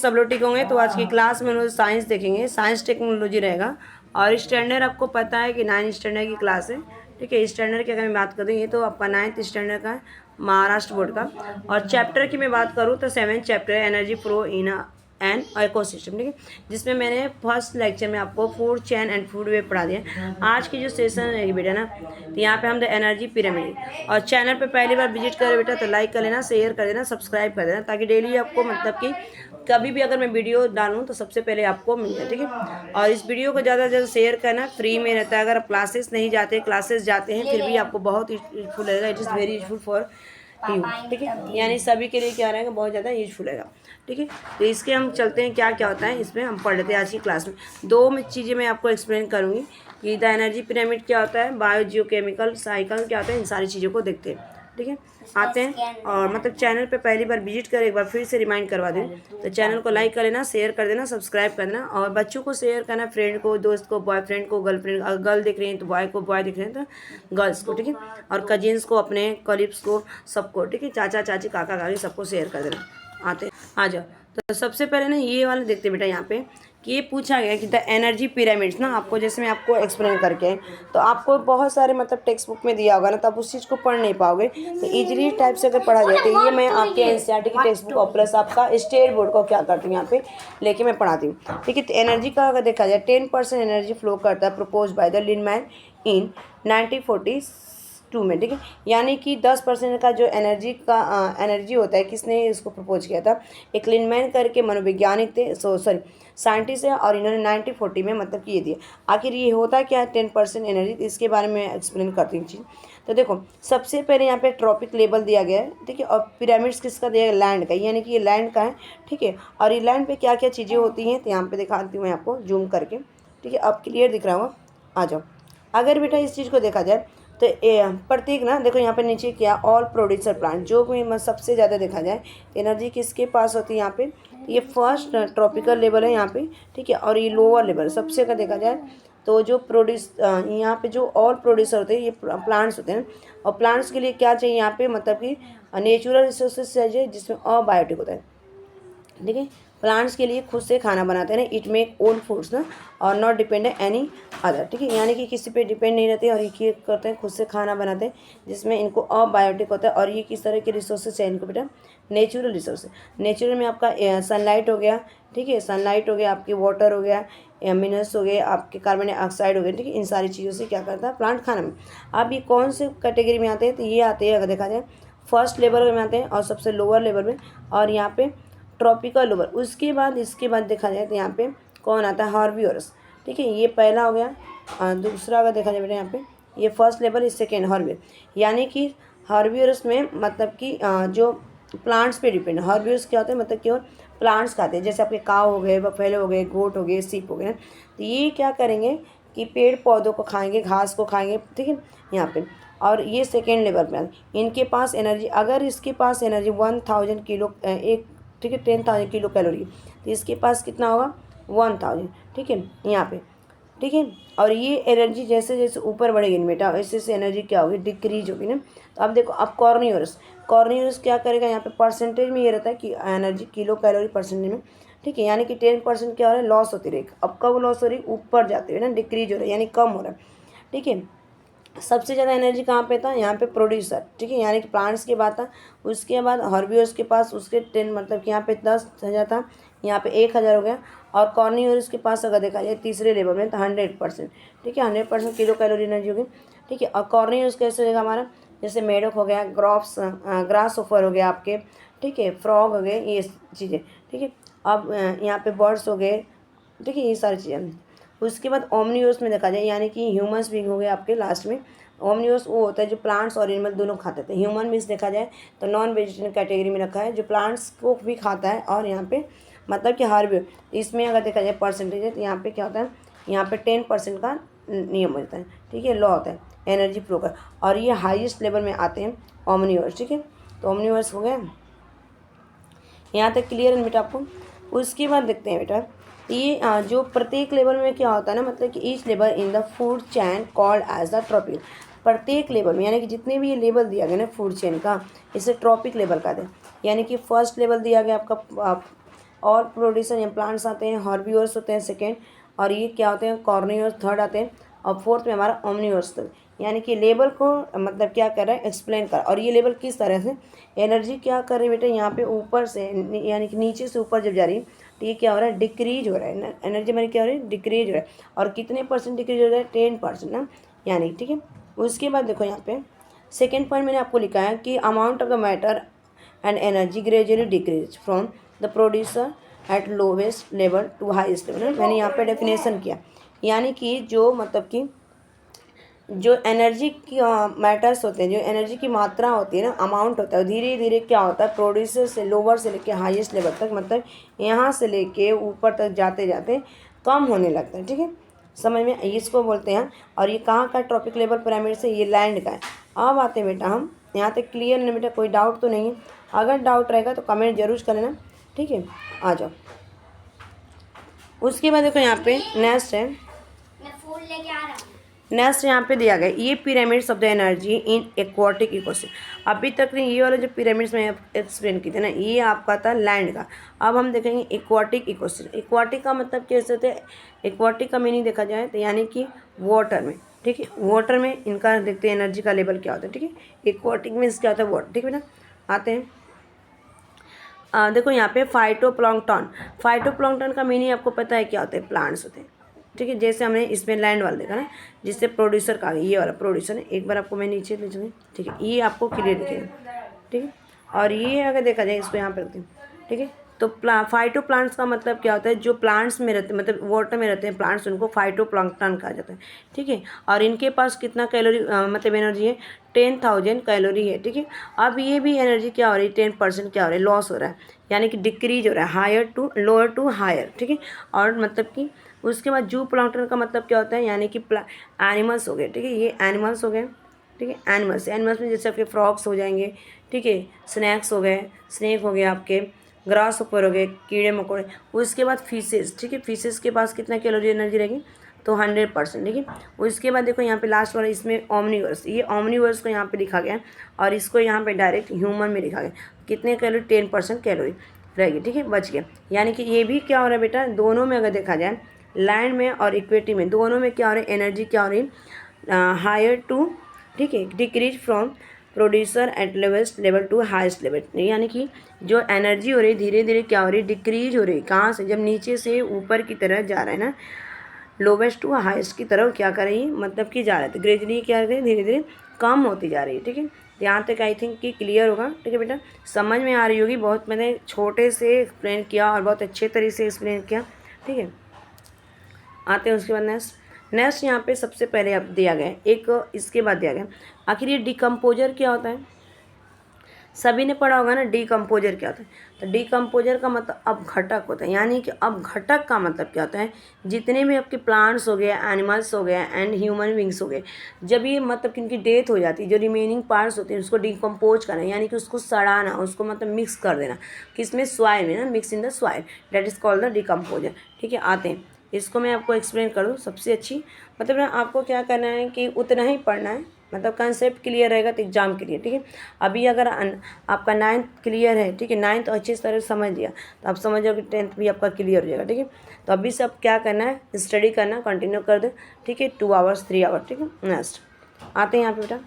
सब लोग ठीक होंगे। तो आज की क्लास में हम लोग साइंस देखेंगे, साइंस टेक्नोलॉजी रहेगा। और स्टैंडर्ड आपको पता है कि 9 स्टैंडर्ड की क्लास है, ठीक है। स्टैंडर्ड की अगर मैं बात करूँ, ये तो आपका 9th स्टैंडर्ड का है, महाराष्ट्र बोर्ड का। और चैप्टर की मैं बात करूँ तो 7th चैप्टर है, energy flow in and ecosystem, ठीक है। जिसमें मैंने फर्स्ट लेक्चर में आपको food chain and food web पढ़ा दिया। आज की जो सेशन है बेटा ना, तो यहाँ पे हम द एनर्जी पिरामिड। और चैनल पे पहली बार विजिट करें बेटा तो लाइक कर लेना, शेयर कर देना, सब्सक्राइब कर देना, ताकि डेली आपको मतलब कि कभी भी अगर मैं वीडियो डालूँ तो सबसे पहले आपको मिल जाए, ठीक है। और इस वीडियो को ज़्यादा से ज़्यादा शेयर करना, फ्री में रहता है। अगर आप क्लासेस नहीं जाते, क्लासेस जाते हैं, फिर भी आपको बहुत यूजफुल रहेगा। It is very useful for you, ठीक है। यानी सभी के लिए क्या रहेगा, बहुत ज़्यादा यूजफुल रहेगा, ठीक है। तो इसके हम चलते हैं, क्या क्या होता है इसमें हम पढ़ लेते हैं आज की क्लास में। दो में चीज़ें मैं आपको एक्सप्लेन करूँगी कि द एनर्जी पिरामिड क्या होता है, बायो जियोकेमिकल साइकिल क्या होता है, इन सारी चीज़ों को देखते हैं, ठीक है। आते हैं और मतलब चैनल पे पहली बार विजिट करें, एक बार फिर से रिमाइंड करवा दें, तो चैनल को लाइक कर लेना, शेयर कर देना, सब्सक्राइब कर देना। और बच्चों को शेयर करना, फ्रेंड को, दोस्त को, बॉयफ्रेंड को, गर्लफ्रेंड, अगर गर्ल दिख रही हैं तो बॉय को, बॉय दिख रहे हैं तो गर्ल्स को, ठीक है। और कजिन्स को, अपने कलीग्स को, सबको, ठीक है। चाचा चाची, काका काकी, सबको शेयर कर देना। आते आ जाओ। तो सबसे पहले ना ये वाला देखते बेटा, यहाँ पे कि ये पूछा गया कि द एनर्जी पिरामिड्स ना, आपको जैसे मैं आपको एक्सप्लेन करके, तो आपको बहुत सारे मतलब टेक्स्ट बुक में दिया होगा ना, तो आप उस चीज़ को पढ़ नहीं पाओगे। तो इजीली टाइप से अगर पढ़ा जाए तो ये मैं आपके एनसीईआरटी की टेक्स्ट बुक और प्लस आपका स्टेट बोर्ड को क्या करती हूँ, यहाँ पे लेके मैं पढ़ाती हूँ, ठीक है। तो एनर्जी का अगर देखा जाए, 10% एनर्जी फ्लो करता है प्रपोज बाय द लिनमैन इन 1942 में, ठीक है। यानी कि 10% का जो एनर्जी होता है, किसने इसको प्रपोज किया था, एक लिनमैन करके मनोवैज्ञानिक थे, सॉरी साइंटिस्ट है, और इन्होंने 1940 में मतलब कि ये दिया। आखिर ये होता क्या है 10% एनर्जी, इसके बारे में एक्सप्लेन करती हूँ चीज़। तो देखो सबसे पहले यहाँ पे ट्रॉपिक लेवल दिया गया है, ठीक है। और पिरामिड्स किसका दिया गया, लैंड का, यानी कि ये लैंड का है, ठीक है। और ये लैंड पे क्या क्या चीज़ें होती हैं, तो यहाँ पे दिखाती हूँ मैं आपको जूम करके, ठीक है। अब क्लियर दिख रहा होगा, आ जाओ। अगर बेटा इस चीज़ को देखा जाए तो प्रत्येक ना, देखो यहाँ पे नीचे क्या, ऑल प्रोड्यूसर प्लांट, जो भी सबसे ज़्यादा देखा जाए एनर्जी किसके पास होती है यहाँ पे, ये फर्स्ट ट्रॉपिकल लेवल है यहाँ पे, ठीक है। और ये लोअर लेवल सबसे अगर देखा जाए तो जो यहाँ पे जो ऑल प्रोड्यूसर होते हैं ये प्लांट्स होते हैं। और प्लांट्स के लिए क्या चाहिए यहाँ पे, मतलब कि नेचुरल रिसोर्सेज चाहिए, जिसमें अबायोटिक होता है, ठीक है। प्लांट्स के लिए खुद से खाना बनाते हैं ना, इट मेक ओन फूड्स ना, और नॉट डिपेंड एनी अदर, ठीक है। यानी कि किसी पे डिपेंड नहीं रहते, और ये क्या करते हैं, खुद से खाना बनाते हैं, जिसमें इनको अबायोटिक होता है। और ये किस तरह के रिसोर्सेज है इनको बेटा, नेचुरल रिसोर्सेज। नेचुरल में आपका सनलाइट हो गया, ठीक है, सनलाइट हो गया, आपकी वाटर हो गया, मिनरल्स हो गए, आपके कार्बन डाइऑक्साइड हो गए, ठीक है। इन सारी चीज़ों से क्या करता है प्लांट खाना में। अब ये कौन से कैटेगरी में आते हैं, तो ये आते हैं अगर देखा जाए फर्स्ट लेवल में आते हैं, और सबसे लोअर लेवल में, और यहाँ पे ट्रॉपिकल लेवल। उसके बाद इसके बाद देखा जाए तो यहाँ पे कौन आता है, हर्बिवोरस, ठीक है। ये पहला हो गया। दूसरा अगर देखा जाए बेटा यहाँ पे, ये फर्स्ट लेवल, इस सेकेंड हर्बिवर। यानी कि हर्बिवोरस में मतलब कि जो प्लांट्स पे डिपेंड, हर्बिवोरस क्या होता है, मतलब केवल प्लांट्स खाते हैं, जैसे आपके काव हो गए, बफेलो हो गए, गोट हो गए, सीप हो गए। तो ये क्या करेंगे कि पेड़ पौधों को खाएंगे, घास को खाएंगे, ठीक है, यहाँ पे। और ये सेकेंड लेवल पे इनके पास एनर्जी, अगर इसके पास एनर्जी 1000 किलो एक, ठीक है, 10,000 किलो कैलोरी, तो इसके पास कितना होगा 1000, ठीक है, यहाँ पे, ठीक है। और ये एनर्जी जैसे जैसे ऊपर बढ़ेगी बेटा, वैसे वैसे एनर्जी क्या होगी, डिक्रीज होगी ना। तो अब देखो, अब कॉर्नियोरस क्या करेगा, यहाँ पे परसेंटेज में ये रहता है कि एनर्जी किलो कैलोरी परसेंटेज में, ठीक है। यानी कि 10% क्या हो रहा है, लॉस होती रहेगी। अब कब लॉस हो रही है, ऊपर जाते हुए ना, डिक्रीज हो रहा है, यानी कम हो रहा है, ठीक है। सबसे ज़्यादा एनर्जी कहाँ पे था, यहाँ पे प्रोड्यूसर, ठीक है, यानी कि प्लांट्स की बात था। उसके बाद हर्बिवोरस के पास उसके 10 मतलब कि यहाँ पे 10,000 था, यहाँ पे 1,000 हो गया। और कॉर्निवोरस के पास अगर देखा जाए तीसरे लेवल में तो 100%, ठीक है, 100% किलो कैलोरी एनर्जी होगी, ठीक है। और कॉर्निवोरस कैसे होगा हमारा, जैसे मेढक हो गया, ग्रास ओफर हो गया आपके, ठीक है, फ्रॉग हो गए, ये चीज़ें, ठीक है। अब यहाँ पे बर्ड्स हो गए, ठीक है, ये सारी चीज़ें। उसके बाद ओमनियोस में देखा जाए, यानी कि ह्यूमंस भी हो गए आपके लास्ट में। ओमनियोस वो होता है जो प्लांट्स और एनिमल दोनों खाते थे। ह्यूमन बींग्स देखा जाए तो नॉन वेजिटेरियन कैटेगरी में रखा है, जो प्लांट्स को भी खाता है, और यहाँ पे मतलब कि हर इसमें अगर देखा जाए परसेंटेज है, तो यहाँ पे क्या होता है, यहाँ पे 10% का नियम होता है, ठीक है, लॉ होता है एनर्जी फ्लो का। और ये हाईएस्ट लेवल में आते हैं ओमनिवर्स, ठीक है। तो ओमनिवर्स हो गए, यहाँ तक क्लियर है बेटा आपको। उसके बाद देखते हैं बेटा, ये जो प्रत्येक लेवल में क्या होता है ना, मतलब कि each level in the food chain called as the trophic. प्रत्येक लेवल में, यानी कि जितने भी ये लेवल दिया गया ना फूड चेन का, इसे ट्रॉपिक लेवल का दे। यानी कि फर्स्ट लेवल दिया गया आपका और प्रोड्यूसर या प्लांट्स आते हैं, हर्बीवर्स होते हैं सेकेंड, और ये क्या होते हैं कॉर्निवर्स थर्ड आते हैं, और फोर्थ में हमारा ओमनिवर्स। यानी कि लेवल को मतलब क्या कर रहा है एक्सप्लेन कर। और ये लेवल किस तरह से एनर्जी क्या कर रही है बेटा, यहाँ पे ऊपर से यानी कि नीचे से ऊपर जब जा रही है तो ये क्या हो रहा है डिक्रीज हो रहा है, एनर्जी हमारी क्या हो रही है डिक्रीज हो रहा है। और कितने % डिक्रीज हो रहा है 10% ना, यानी ठीक है। उसके बाद देखो यहाँ पे सेकेंड पॉइंट मैंने आपको लिखा है कि amount of the matter and energy gradually decrease from the producer at lowest level to highest level. मैंने यहाँ पे डेफिनेशन किया, यानी कि जो मतलब कि जो एनर्जी की मैटर्स होते हैं, जो एनर्जी की मात्रा होती है ना, अमाउंट होता है, धीरे धीरे क्या होता है प्रोड्यूसर से लोअर से लेके हाईएस्ट लेवल तक, मतलब यहाँ से लेके ऊपर तक जाते जाते कम होने लगता है। ठीक है, समझ में, इसको बोलते हैं। और ये कहाँ का ट्रॉपिक लेवल पिरामिड से, ये लैंड का है। अब आते हैं बेटा हम यहाँ तक, क्लियर नहीं बेटा, कोई डाउट तो नहीं है? अगर डाउट रहेगा तो कमेंट जरूर कर लेना। ठीक है, आ जाओ। उसके बाद देखो यहाँ पे नेक्स्ट है, नेक्स्ट यहाँ पे दिया गया ये pyramids of the energy in aquatic ecosystem. अभी तक नहीं, ये वाला जो पिरामिड्स में एक्सप्लेन किए थे ना, ये आपका था लैंड का। अब हम देखेंगे एक्वाटिक इकोसिस्टम। एक्वाटिक का मतलब कैसे होते हैं, एक्वाटिक का मीनिंग देखा जाए तो यानी कि वाटर में। ठीक है, वाटर में इनका देखते हैं एनर्जी का लेवल क्या होता है। ठीक है, एक्वाटिक मीन्स क्या होता है वाटर। ठीक है बेटा, आते हैं देखो यहाँ पे फाइटोप्लैंक्टन। फाइटोप्लैंक्टन का मीनिंग आपको पता है क्या होता है, प्लांट्स होते हैं। ठीक है, जैसे हमने इसमें लैंड वाला देखा ना, जिससे प्रोड्यूसर का ये वाला प्रोड्यूसर है। एक बार आपको मैं नीचे ले चलूँ। ठीक है, ये आपको क्लियर दिखेगा। ठीक है, और ये अगर देखा जाए इसको यहाँ पे रखते हैं। ठीक है, तो फाइटो प्लांट्स का मतलब क्या होता है, जो प्लांट्स में रहते हैं मतलब वाटर में रहते हैं प्लांट्स, उनको फाइटोप्लैंक्टन कहा जाता है। ठीक है, और इनके पास कितना कैलोरी मतलब एनर्जी है 10,000 कैलोरी है। ठीक है, अब ये भी एनर्जी क्या हो रही है 10% क्या हो रहा है लॉस हो रहा है, यानी कि डिक्रीज हो रहा है, higher to lower to higher. ठीक है, और मतलब कि उसके बाद जू प्लैंक्टन का मतलब क्या होता है, यानी कि एनिमल्स हो गए। ठीक है, ये एनिमल्स हो गए। ठीक है, एनिमल्स में जैसे आपके फ्रॉक्स हो जाएंगे। ठीक है, स्नैक्स हो गए, स्नेक हो गए, आपके ग्रास ऊपर हो गए, कीड़े मकोड़े। उसके बाद फिशेस। ठीक है, फिशेस के पास कितना कैलोरी एनर्जी रहेगी तो 100%। ठीक है, उसके बाद देखो यहाँ पे लास्ट वाला इसमें ओमनिवर्स, ये ओमनिवर्स को यहाँ पे लिखा गया और इसको यहाँ पे डायरेक्ट ह्यूमन में लिखा गया। कितने कैलोरी 10% कैलोरी रहेगी। ठीक है, बच गया। यानी कि ये भी क्या हो रहा है बेटा, दोनों में अगर देखा जाए लैंड में और इक्वेटी में, दोनों में क्या हो रही है एनर्जी क्या हो रही है हायर टू, ठीक है, decrease from producer at lowest level to highest level. यानी कि जो एनर्जी हो रही है धीरे धीरे क्या हो रही है डिक्रीज हो रही है। कहाँ से, जब नीचे से ऊपर की तरह जा रहा है ना, लोवेस्ट टू हाईएस्ट की तरफ क्या कर रही है मतलब कि जा रहा है, तो ग्रेजुअली क्या कर रही है धीरे धीरे कम होती जा रही है। ठीक है, यहाँ तक आई थिंक कि क्लियर होगा। ठीक है बेटा, समझ में आ रही होगी। बहुत मैंने छोटे से एक्सप्लेन किया और बहुत अच्छे तरीके से एक्सप्लेन किया। ठीक है, आते हैं उसके बाद नेक्स्ट यहाँ पे सबसे पहले अब दिया गया एक, इसके बाद दिया गया आखिर ये डिकम्पोजर क्या होता है। सभी ने पढ़ा होगा ना डिकम्पोजर क्या होता है। तो डिकम्पोजर का मतलब अब घटक होता है, यानी कि अब घटक का मतलब क्या होता है, जितने भी आपके प्लांट्स हो गए, एनिमल्स हो गए एंड ह्यूमन बींग्स हो गए, जब ये मतलब कि इनकी डेथ हो जाती है, जो रिमेनिंग पार्ट्स होते हैं उसको डिकम्पोज करना, यानी कि उसको सड़ाना, उसको मतलब मिक्स कर देना किसमें, सॉइल में ना, mix in the soil, that is called the decomposer. ठीक है, आते हैं इसको मैं आपको एक्सप्लेन करूँ सबसे अच्छी, मतलब ना आपको क्या करना है कि उतना ही पढ़ना है, मतलब कंसेप्ट क्लियर रहेगा तो एग्जाम क्लियर। ठीक है, अभी अगर आपका 9th क्लियर है, ठीक है, 9th अच्छी तरह से समझ लिया तो आप समझ जाओ कि 10th भी आपका क्लियर हो जाएगा। ठीक है, तो अभी से आप क्या करना है, स्टडी करना, कंटिन्यू कर दो। ठीक है, 2 आवर्स 3 आवर्स। ठीक है, नेक्स्ट आते हैं यहाँ पे बेटा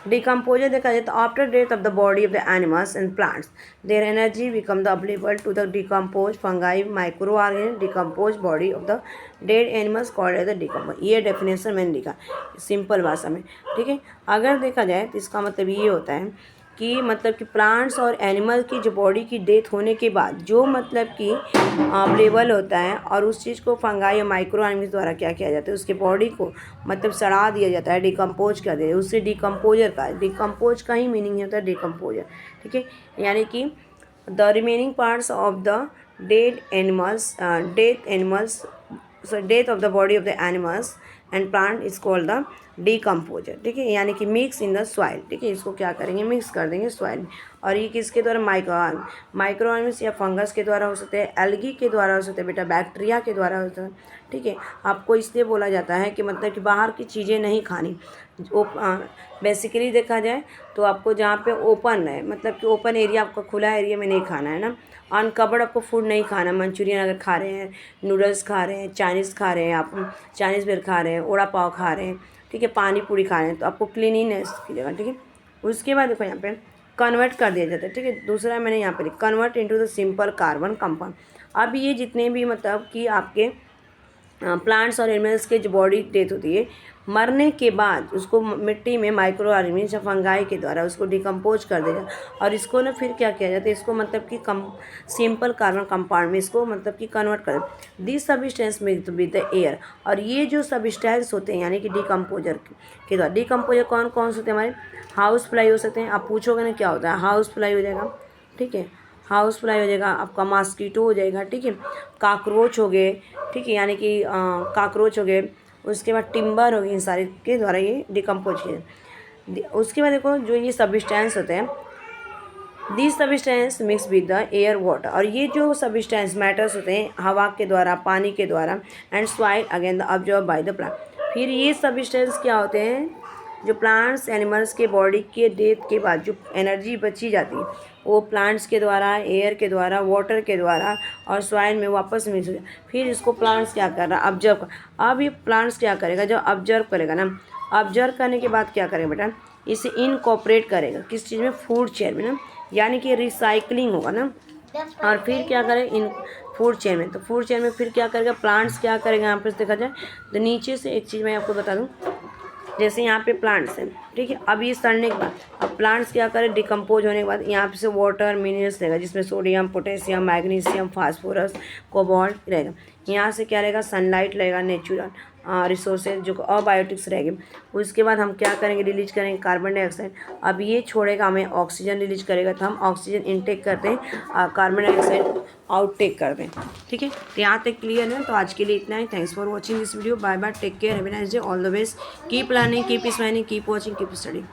डिकम्पोजर देखा जाए तो after death of the body of the animals and plants their energy become the available to the decompose fungi micro organism decompose body of the dead animals called as the decompose. ये definition मैंने लिखा simple भाषा में। ठीक है, अगर देखा जाए तो इसका मतलब ये होता है कि मतलब कि प्लांट्स और एनिमल की जो बॉडी की डेथ होने के बाद जो मतलब कि अवेलेबल होता है और उस चीज़ को फंगाई या माइक्रो ऑर्गेनिज्म द्वारा क्या किया जाता है, उसके बॉडी को मतलब सड़ा दिया जाता है, डिकम्पोज कर दिया, उससे डिकम्पोज का ही मीनिंग होता है डिकम्पोजर। ठीक है, यानी कि the remaining parts of the death of the body of the animals and plant is called the decomposer, ठीक है, यानी कि मिक्स इन द सॉइल, ठीक है, इसको क्या करेंगे, मिक्स कर देंगे सॉइल में। और ये किसके द्वारा, माइक्रो ऑर्गेनिज्म या फंगस के द्वारा हो सकते हैं, एल्गी के द्वारा हो सकते हैं बेटा, बैक्टीरिया के द्वारा हो सकते हैं, ठीक है। आपको इसलिए बोला जाता है कि मतलब कि बाहर की चीज़ें नहीं खानी। बेसिकली देखा जाए तो आपको जहाँ पे ओपन है, मतलब कि ओपन एरिया, आपको खुला एरिया में नहीं खाना है ना। अनकवर्ड आपको फूड नहीं खाना। मंचूरियन अगर खा रहे हैं, नूडल्स खा रहे हैं, चाइनीज़ खा रहे हैं, आप चाइनीज़ भेल खा रहे हैं, वड़ा पाव खा रहे हैं, ठीक है, पानी पूरी खा रहे हैं, तो आपको क्लीनिनेस की जगह, ठीक है। उसके बाद देखो यहाँ पे कन्वर्ट कर दिया जाता है, ठीक है। दूसरा मैंने यहाँ पे convert into the simple carbon compound. अब ये जितने भी मतलब कि आपके प्लांट्स और एनिमल्स के जो बॉडी डेथ होती है, मरने के बाद उसको मिट्टी में माइक्रो ऑर्गेनिज्म या फंगाई के द्वारा उसको डिकम्पोज कर दिया जाता, और इसको ना फिर क्या किया जाता है, इसको मतलब कि सिंपल कार्बन कंपाउंड में इसको मतलब कि कन्वर्ट कर this substance mix with the air. और ये जो सब्सटेंस होते हैं यानी कि डिकम्पोजर के द्वारा, डिकम्पोजर कौन कौन से होते हैं हमारे, हाउस फ्लाई हो सकते हैं। आप पूछोगे ना क्या होता है, हाउस फ्लाई हो जाएगा, ठीक है, हाउस फ्लाई हो जाएगा, आपका मॉस्किटो हो जाएगा, ठीक है, काकरोच हो गए, ठीक है, यानी कि काकरोच हो गए, उसके बाद टिम्बर हो गए, इन सारे के द्वारा ये डिकम्पोज किए। उसके बाद देखो जो ये सब्सटेंस होते हैं, this substance mix with the air water, और ये जो सब्सटेंस मैटर्स होते हैं हवा के द्वारा, पानी के द्वारा, and soil again the observe by the plant. फिर ये सब्सटेंस क्या होते हैं, जो प्लांट्स एनिमल्स के बॉडी के डेथ के बाद जो एनर्जी बची जाती है वो प्लांट्स के द्वारा, एयर के द्वारा, वाटर के द्वारा और सॉइल में वापस मिक्स हो जाए। फिर इसको प्लांट्स क्या कर रहा है, ऑब्जर्व कर। अब ये प्लांट्स क्या करेगा, जब ऑब्जर्व करेगा ना, ऑब्जर्व करने के बाद क्या करेगा बेटा, इसे इनकॉर्पोरेट करेगा किस चीज़ में, फूड चेन में ना, यानी कि रिसाइकलिंग होगा ना। और फिर क्या करें इन फूड चेन में, तो फूड चेन में फिर क्या करेगा, प्लांट्स क्या करेगा, यहाँ पर देखा जाए तो नीचे से एक चीज़ मैं आपको बता दूँ, जैसे यहाँ पे प्लांट्स हैं, ठीक है, अब ये सड़ने के बाद अब प्लांट्स क्या करें, डिकम्पोज होने के बाद यहाँ पे से वाटर मिनरल्स रहेगा, जिसमें sodium, potassium, magnesium, phosphorus, cobalt रहेगा। यहाँ से क्या रहेगा, सनलाइट रहेगा, नेचुरल रिसोर्सेज जो अबायोटिक्स रहेंगे। उसके बाद हम क्या करेंगे, रिलीज करेंगे कार्बन डाइऑक्साइड। अब ये छोड़ेगा, हमें ऑक्सीजन रिलीज करेगा, तो हम ऑक्सीजन इनटेक करते हैं, कार्बन डाइऑक्साइड आउटटेक करते हैं, ठीक है। तो यहाँ तक क्लियर है। तो आज के लिए इतना ही। Thanks for watching this video. Bye bye, take care, have a nice day, all the best, keep learning, keep smiling, keep watching, keep study.